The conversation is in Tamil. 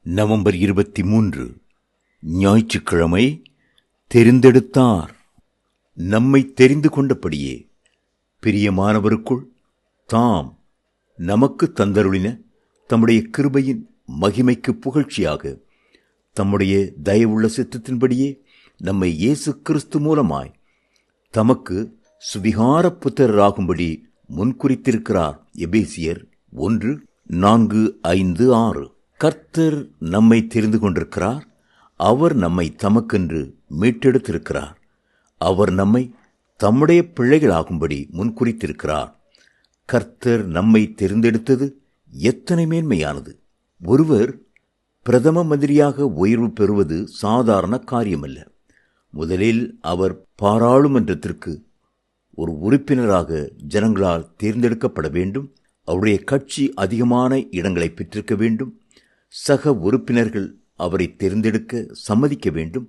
நவம்பர் 23 ஞாயிற்றுக்கிழமை. தெரிந்தெடுத்தார். நம்மை தெரிந்து கொண்டபடியே பிரியமானவருக்குள் தாம் நமக்கு தந்தருளின தம்முடைய கிருபையின் மகிமைக்கு புகழ்ச்சியாக தம்முடைய தயவுள்ள சித்தத்தின்படியே நம்மை இயேசு கிறிஸ்து மூலமாய் தமக்கு சுவிகார புத்திரராகும்படி முன்குறித்திருக்கிறார். எபேசியர் 1:4-5-6. கர்த்தர் நம்மை தெரிந்து கொண்டிருக்கிறார். அவர் நம்மை தமக்கென்று மீட்டெடுத்திருக்கிறார். அவர் நம்மை தம்முடைய பிள்ளைகளாகும்படி முன்குறித்திருக்கிறார். கர்த்தர் நம்மை தெரிந்தெடுத்தது எத்தனை மேன்மையானது! ஒருவர் பிரதம மந்திரியாக உயர்வு பெறுவது சாதாரண காரியமல்ல. முதலில் அவர் பாராளுமன்றத்திற்கு ஒரு உறுப்பினராக ஜனங்களால் தேர்ந்தெடுக்கப்பட வேண்டும். அவருடைய கட்சி அதிகமான இடங்களை பெற்றிருக்க வேண்டும். சக உறுப்பினர்கள் அவரை தேர்ந்தெடுக்க சம்மதிக்க வேண்டும்.